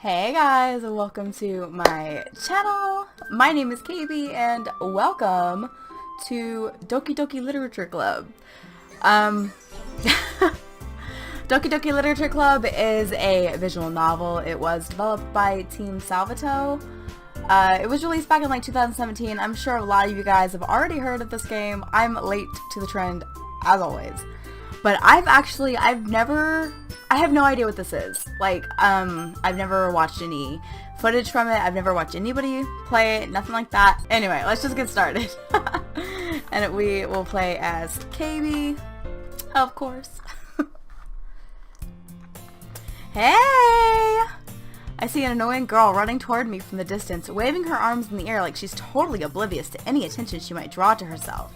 Hey guys, welcome to my channel. My name is Caeby and welcome to Doki Doki Literature Club. Doki Doki Literature Club is a visual novel. It was developed by Team Salvato. It was released back in like 2017. I'm sure a lot of you guys have already heard of this game. I'm late to the trend as always. But I have no idea what this is. Like, I've never watched any footage from it. I've never watched anybody play it, nothing like that. Anyway, let's just get started. And we will play as Caeby, of course. Hey! I see an annoying girl running toward me from the distance, waving her arms in the air like she's totally oblivious to any attention she might draw to herself.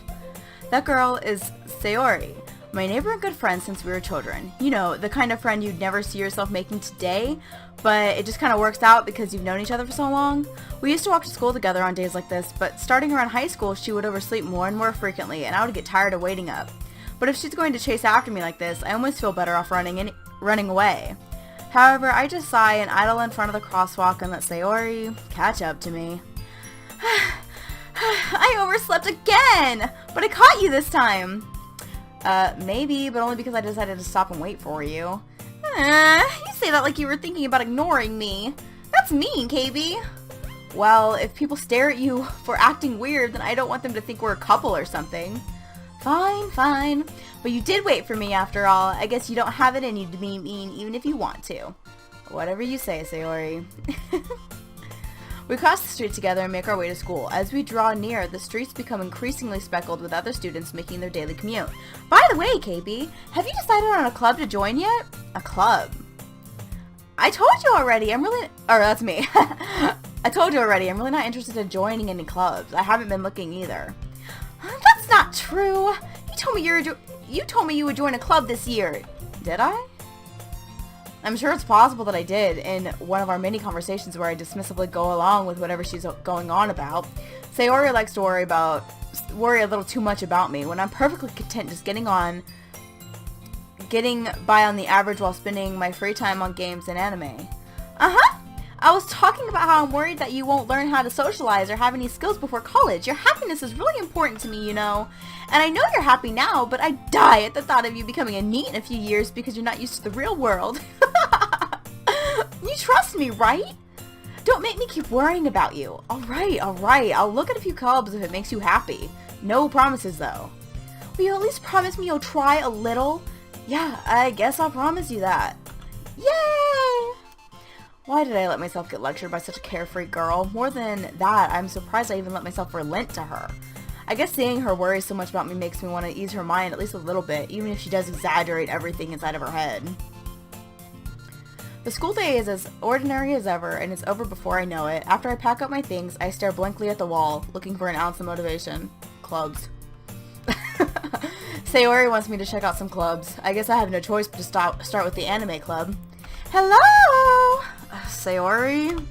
That girl is Sayori, my neighbor and good friend since we were children. You know, the kind of friend you'd never see yourself making today, but it just kind of works out because you've known each other for so long. We used to walk to school together on days like this, but starting around high school, she would oversleep more and more frequently, and I would get tired of waiting up. But if she's going to chase after me like this, I almost feel better off running away. However, I just sigh and idle in front of the crosswalk and let Sayori catch up to me. I overslept again! But I caught you this time! Maybe, but only because I decided to stop and wait for you. You say that like you were thinking about ignoring me. That's mean, Caeby. Well, if people stare at you for acting weird, then I don't want them to think we're a couple or something. Fine, fine. But you did wait for me after all. I guess you don't have it in you to be mean even if you want to. Whatever you say, Sayori. We cross the street together and make our way to school. As we draw near, the streets become increasingly speckled with other students making their daily commute. By the way, Caeby, have you decided on a club to join yet? A club? I told you already, that's me. I told you already, I'm really not interested in joining any clubs. I haven't been looking either. That's not true. You told me you would join a club this year. Did I? I'm sure it's possible that I did in one of our many conversations where I dismissively go along with whatever she's going on about. Sayori likes to worry a little too much about me when I'm perfectly content just getting by on the average while spending my free time on games and anime. I was talking about how I'm worried that you won't learn how to socialize or have any skills before college. Your happiness is really important to me, you know. And I know you're happy now, but I die at the thought of you becoming a NEET in a few years because you're not used to the real world. You trust me, right? Don't make me keep worrying about you. Alright. I'll look at a few clubs if it makes you happy. No promises, though. Will you at least promise me you'll try a little? Yeah, I guess I'll promise you that. Yay! Why did I let myself get lectured by such a carefree girl? More than that, I'm surprised I even let myself relent to her. I guess seeing her worry so much about me makes me want to ease her mind at least a little bit, even if she does exaggerate everything inside of her head. The school day is as ordinary as ever, and it's over before I know it. After I pack up my things, I stare blankly at the wall, looking for an ounce of motivation. Clubs. Sayori wants me to check out some clubs. I guess I have no choice but to start with the anime club. Hello! Sayori?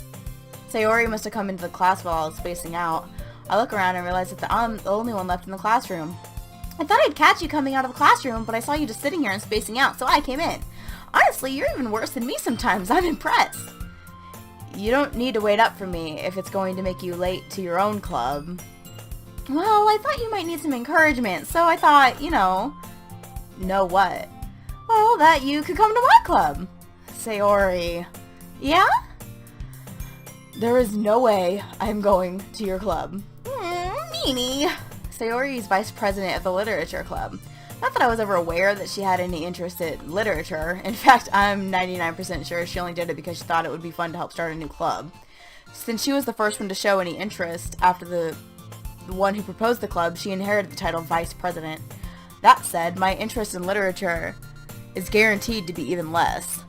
Sayori must have come into the class while I was spacing out. I look around and realize that I'm the only one left in the classroom. I thought I'd catch you coming out of the classroom, but I saw you just sitting here and spacing out, so I came in. Honestly, you're even worse than me sometimes. I'm impressed. You don't need to wait up for me if it's going to make you late to your own club. Well, I thought you might need some encouragement, so I thought, know what? Well, that you could come to my club. Sayori. Yeah? There is no way I'm going to your club. Meanie. Sayori is vice president of the literature club. Not that I was ever aware that she had any interest in literature. In fact, I'm 99% sure she only did it because she thought it would be fun to help start a new club. Since she was the first one to show any interest after the one who proposed the club, she inherited the title vice president. That said, my interest in literature is guaranteed to be even less.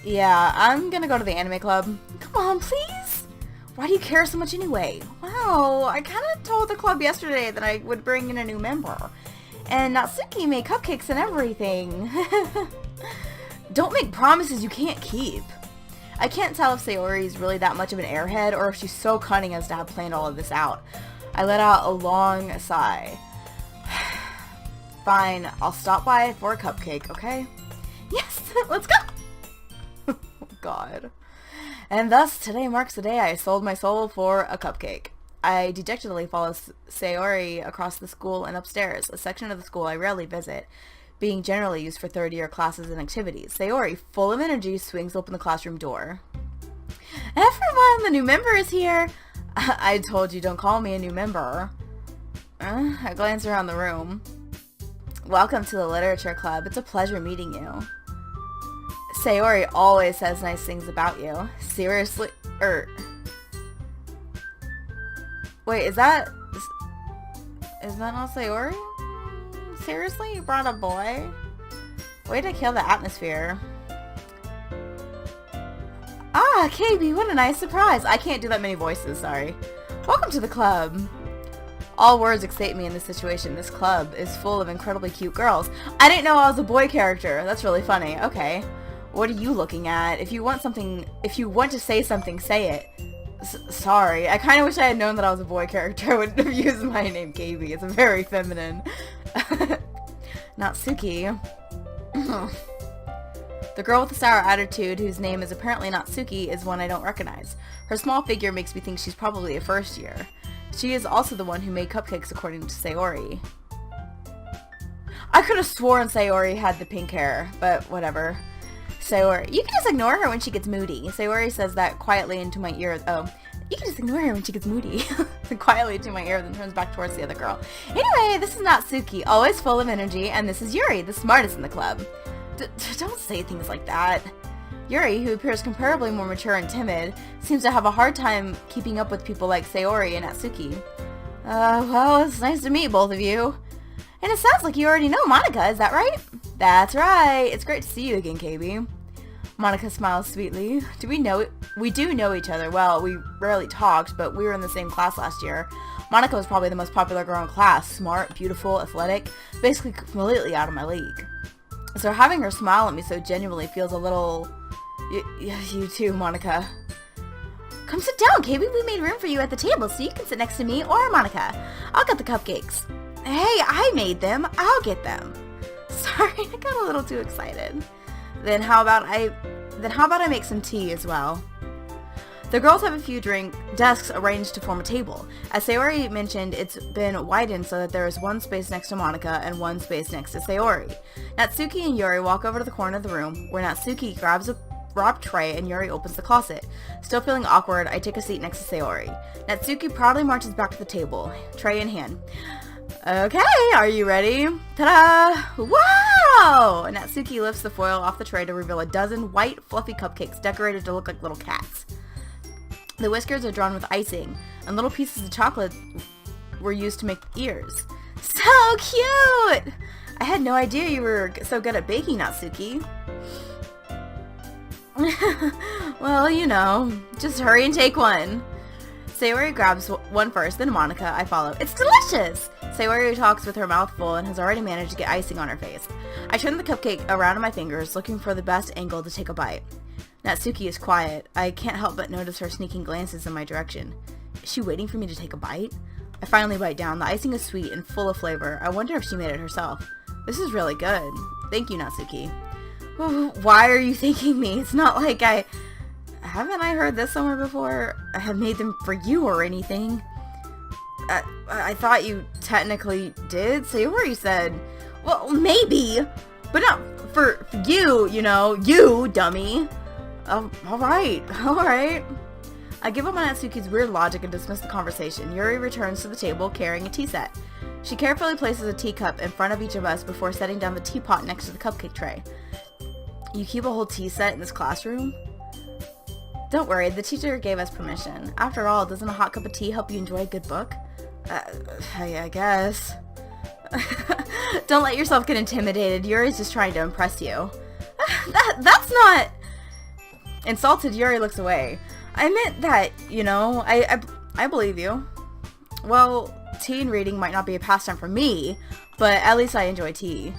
Yeah, I'm gonna go to the anime club. Come on, please! Why do you care so much anyway? Wow, I kinda told the club yesterday that I would bring in a new member. And Natsuki made cupcakes and everything. Don't make promises you can't keep. I can't tell if Sayori is really that much of an airhead or if she's so cunning as to have planned all of this out. I let out a long sigh. Fine, I'll stop by for a cupcake, okay? Yes, let's go! God. And thus, today marks the day I sold my soul for a cupcake. I dejectedly follow Sayori across the school and upstairs, a section of the school I rarely visit, being generally used for third-year classes and activities. Sayori, full of energy, swings open the classroom door. Everyone, the new member is here! I told you, don't call me a new member. I glance around the room. Welcome to the Literature Club. It's a pleasure meeting you. Sayori always says nice things about you. Seriously? Wait, is that not Sayori? Seriously? You brought a boy? Way to kill the atmosphere. Ah, Caeby, what a nice surprise. I can't do that many voices, sorry. Welcome to the club. All words escape me in this situation. This club is full of incredibly cute girls. I didn't know I was a boy character. That's really funny. Okay. What are you looking at? If you want to say something, say it. Sorry. I kind of wish I had known that I was a boy character. I wouldn't have used my name Caeby. It's very feminine. Natsuki. The girl with the sour attitude, whose name is apparently Natsuki, is one I don't recognize. Her small figure makes me think she's probably a first year. She is also the one who made cupcakes according to Sayori. I could have sworn Sayori had the pink hair, but whatever. Sayori, you can just ignore her when she gets moody. Sayori says that quietly into my ear. Oh, you can just ignore her when she gets moody. Quietly into my ear, then turns back towards the other girl. Anyway, this is Natsuki, always full of energy, and this is Yuri, the smartest in the club. Don't say things like that. Yuri, who appears comparably more mature and timid, seems to have a hard time keeping up with people like Sayori and Natsuki. Well, it's nice to meet both of you. And it sounds like you already know Monika, is that right? That's right. It's great to see you again, Caeby. Monika smiles sweetly. We do know each other well. We rarely talked, but we were in the same class last year. Monika was probably the most popular girl in class. Smart, beautiful, athletic, basically completely out of my league. So having her smile at me so genuinely feels a little... You too, Monika. Come sit down, Caeby. We made room for you at the table so you can sit next to me or Monika. I'll get the cupcakes. Hey, I made them. I'll get them. Sorry, I got a little too excited. Then how about I make some tea as well? The girls have a few desks arranged to form a table. As Sayori mentioned, it's been widened so that there is one space next to Monika and one space next to Sayori. Natsuki and Yuri walk over to the corner of the room, where Natsuki grabs a wrapped tray and Yuri opens the closet. Still feeling awkward, I take a seat next to Sayori. Natsuki proudly marches back to the table, tray in hand. Okay, are you ready? Ta-da! Wow! Natsuki lifts the foil off the tray to reveal a dozen white, fluffy cupcakes decorated to look like little cats. The whiskers are drawn with icing, and little pieces of chocolate were used to make ears. So cute! I had no idea you were so good at baking, Natsuki. Well, you know, just hurry and take one. Sayori grabs one first, then Monika. I follow. It's delicious! Sayori talks with her mouth full and has already managed to get icing on her face. I turn the cupcake around in my fingers, looking for the best angle to take a bite. Natsuki is quiet. I can't help but notice her sneaking glances in my direction. Is she waiting for me to take a bite? I finally bite down. The icing is sweet and full of flavor. I wonder if she made it herself. This is really good. Thank you, Natsuki. Why are you thanking me? It's not like haven't I heard this somewhere before? I have made them for you or anything. I thought you technically did. Sayori said, well, maybe, but not for you, you know, you dummy. Alright. I give up on Natsuki's weird logic and dismiss the conversation. Yuri returns to the table carrying a tea set. She carefully places a teacup in front of each of us before setting down the teapot next to the cupcake tray. You keep a whole tea set in this classroom? Don't worry, the teacher gave us permission. After all, doesn't a hot cup of tea help you enjoy a good book? I guess. Don't let yourself get intimidated. Yuri's just trying to impress you. That's not... Insulted, Yuri looks away. I meant that, you know, I believe you. Well, tea and reading might not be a pastime for me, but at least I enjoy tea.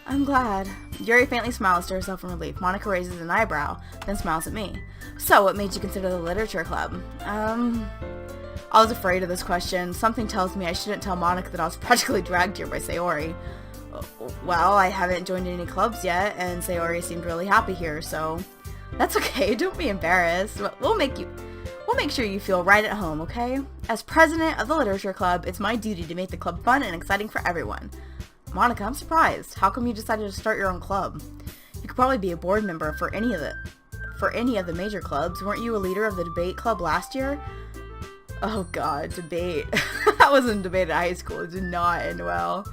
I'm glad. Yuri faintly smiles to herself in relief. Monika raises an eyebrow, then smiles at me. So, what made you consider the literature club? I was afraid of this question. Something tells me I shouldn't tell Monika that I was practically dragged here by Sayori. Well, I haven't joined any clubs yet, and Sayori seemed really happy here, so... That's okay, don't be embarrassed. We'll make sure you feel right at home, okay? As president of the literature club, it's my duty to make the club fun and exciting for everyone. Monica, I'm surprised. How come you decided to start your own club? You could probably be a board member for any of the major clubs. Weren't you a leader of the debate club last year? Oh god, debate. I was in debate at high school. It did not end well.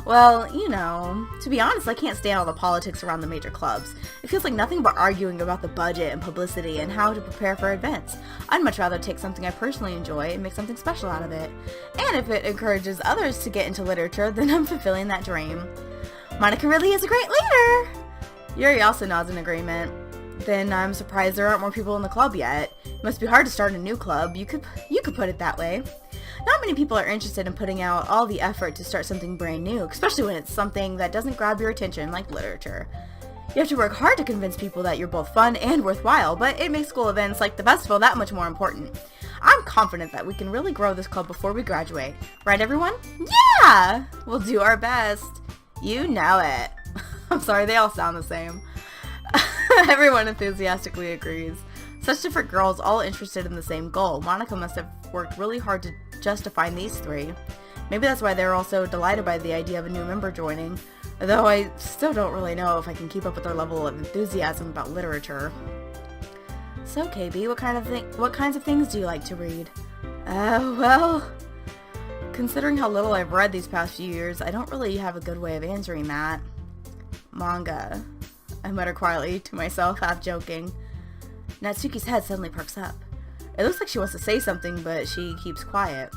Well, you know, to be honest, I can't stand all the politics around the major clubs. It feels like nothing but arguing about the budget and publicity and how to prepare for events. I'd much rather take something I personally enjoy and make something special out of it. And if it encourages others to get into literature, then I'm fulfilling that dream. Monica really is a great leader! Yuri also nods in agreement. Then I'm surprised there aren't more people in the club yet. It must be hard to start a new club. You could put it that way. Not many people are interested in putting out all the effort to start something brand new, especially when it's something that doesn't grab your attention like literature. You have to work hard to convince people that you're both fun and worthwhile, but it makes school events like the festival that much more important. I'm confident that we can really grow this club before we graduate. Right, everyone? Yeah! We'll do our best. You know it. I'm sorry, they all sound the same. Everyone enthusiastically agrees. Such different girls all interested in the same goal. Monica must have worked really hard to just to find these three. Maybe that's why they're all so delighted by the idea of a new member joining, though I still don't really know if I can keep up with their level of enthusiasm about literature. So, Caeby, what kinds of things do you like to read? Well, considering how little I've read these past few years, I don't really have a good way of answering that. Manga, I mutter quietly to myself, half joking. Natsuki's head suddenly perks up. It looks like she wants to say something, but she keeps quiet.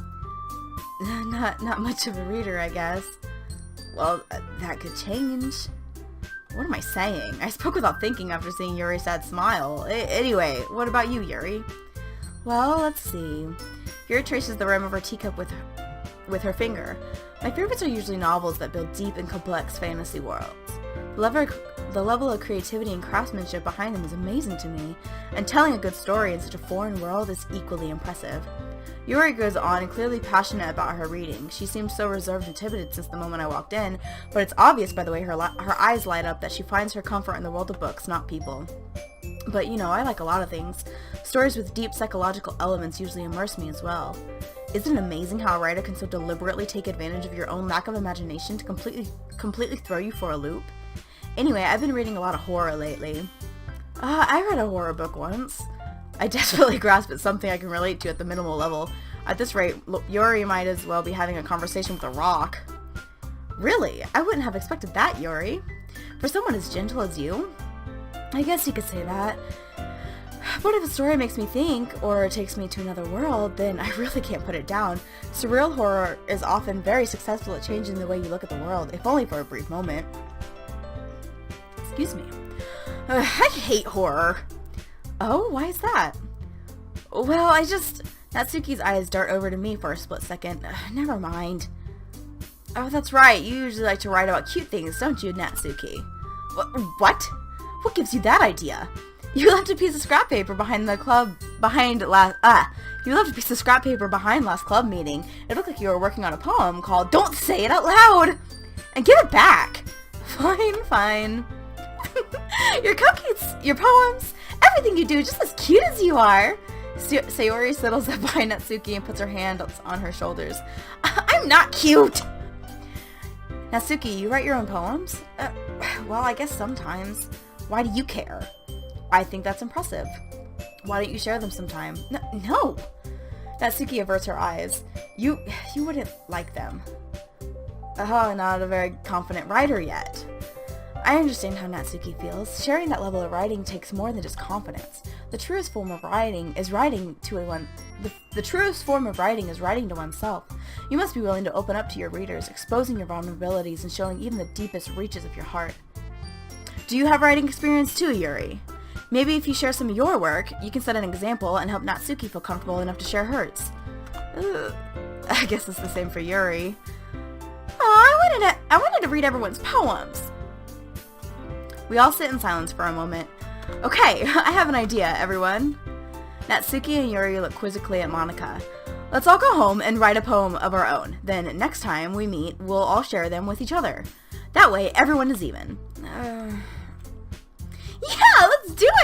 Not much of a reader, I guess. Well, that could change. What am I saying? I spoke without thinking after seeing Yuri's sad smile. Anyway, what about you, Yuri? Well, let's see. Yuri traces the rim of her teacup with her finger. My favorites are usually novels that build deep and complex fantasy worlds. The level of creativity and craftsmanship behind them is amazing to me, and telling a good story in such a foreign world is equally impressive. Yuri goes on and clearly passionate about her reading. She seems so reserved and timid since the moment I walked in, but it's obvious by the way her eyes light up that she finds her comfort in the world of books, not people. But you know, I like a lot of things. Stories with deep psychological elements usually immerse me as well. Isn't it amazing how a writer can so deliberately take advantage of your own lack of imagination to completely throw you for a loop? Anyway, I've been reading a lot of horror lately. I read a horror book once. I desperately grasp at something I can relate to at the minimal level. At this rate, Yuri might as well be having a conversation with a rock. Really? I wouldn't have expected that, Yuri. For someone as gentle as you? I guess you could say that. But if a story makes me think, or takes me to another world, then I really can't put it down. Surreal horror is often very successful at changing the way you look at the world, if only for a brief moment. Excuse me. I hate horror. Oh, why is that? Well, Natsuki's eyes dart over to me for a split second. Never mind. Oh, that's right. You usually like to write about cute things, don't you, Natsuki? What? What gives you that idea? You left a piece of scrap paper behind last club meeting. It looked like you were working on a poem called Don't Say It Out Loud! And give it back! Fine. Your cupcakes, your poems, everything you do is just as cute as you are. Sayori settles up behind Natsuki and puts her hand on her shoulders. I'm not cute! Natsuki, you write your own poems? Well, I guess sometimes. Why do you care? I think that's impressive. Why don't you share them sometime? No! Natsuki averts her eyes. You wouldn't like them. Not a very confident writer yet. I understand how Natsuki feels. Sharing that level of writing takes more than just confidence. The truest form of writing is writing to oneself. You must be willing to open up to your readers, exposing your vulnerabilities and showing even the deepest reaches of your heart. Do you have writing experience too, Yuri? Maybe if you share some of your work, you can set an example and help Natsuki feel comfortable enough to share hers. I guess it's the same for Yuri. I wanted to read everyone's poems. We all sit in silence for a moment. Okay, I have an idea, everyone. Natsuki and Yuri look quizzically at Monica. Let's all go home and write a poem of our own. Then next time we meet, we'll all share them with each other. That way, everyone is even.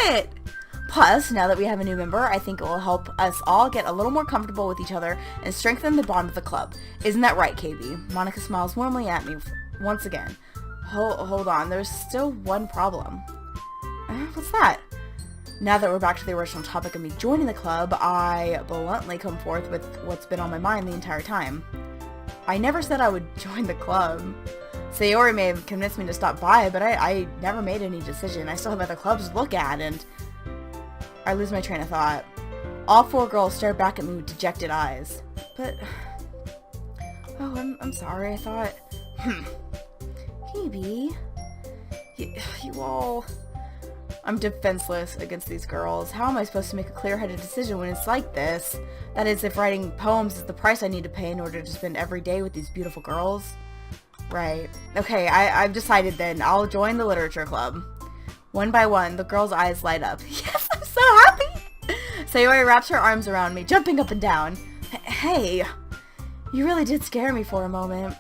it! Plus, now that we have a new member, I think it will help us all get a little more comfortable with each other and strengthen the bond of the club. Isn't that right, Caeby? Monica smiles warmly at me once again. Hold on, there's still one problem. What's that? Now that we're back to the original topic of me joining the club, I bluntly come forth with what's been on my mind the entire time. I never said I would join the club. Sayori may have convinced me to stop by, but I never made any decision. I still have other clubs to look at, and I lose my train of thought. All four girls stare back at me with dejected eyes. But, oh, I'm sorry, I thought, Caeby, you all... I'm defenseless against these girls. How am I supposed to make a clear-headed decision when it's like this? That is, if writing poems is the price I need to pay in order to spend every day with these beautiful girls. Right. Okay, I've decided then. I'll join the literature club. One by one, the girls' eyes light up. Yes, I'm so happy! Sayori wraps her arms around me, jumping up and down. Hey, you really did scare me for a moment.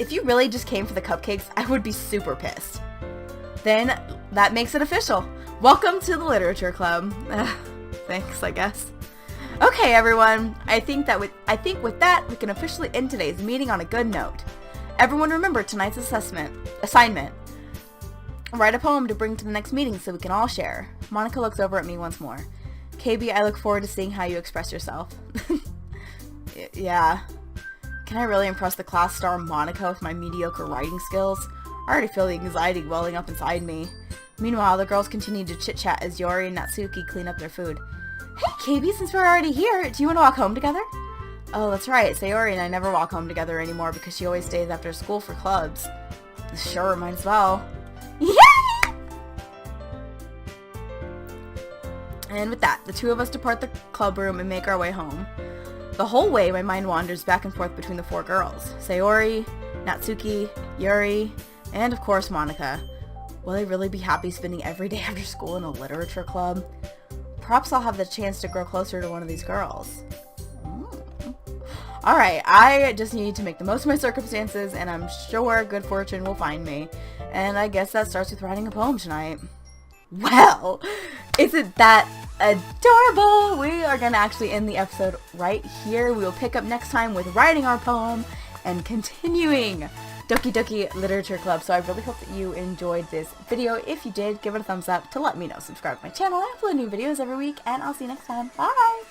If you really just came for the cupcakes, I would be super pissed. Then, that makes it official. Welcome to the literature club. Thanks, I guess. Okay, everyone. I think with that, we can officially end today's meeting on a good note. Everyone remember tonight's assignment. Write a poem to bring to the next meeting so we can all share. Monica looks over at me once more. Caeby, I look forward to seeing how you express yourself. Yeah. Can I really impress the class star Monica with my mediocre writing skills? I already feel the anxiety welling up inside me. Meanwhile, the girls continue to chit-chat as Yori and Natsuki clean up their food. Hey, Caeby, since we're already here, do you want to walk home together? Oh, that's right. Sayori and I never walk home together anymore because she always stays after school for clubs. Sure, might as well. Yay! And with that, the two of us depart the club room and make our way home. The whole way, my mind wanders back and forth between the four girls. Sayori, Natsuki, Yuri, and of course Monica. Will I really be happy spending every day after school in a literature club? Perhaps I'll have the chance to grow closer to one of these girls. Alright, I just need to make the most of my circumstances, and I'm sure good fortune will find me. And I guess that starts with writing a poem tonight. Well, isn't that adorable? We are going to actually end the episode right here. We will pick up next time with writing our poem and continuing Doki Doki Literature Club. So I really hope that you enjoyed this video. If you did, give it a thumbs up to let me know. Subscribe to my channel. I upload new videos every week, and I'll see you next time. Bye!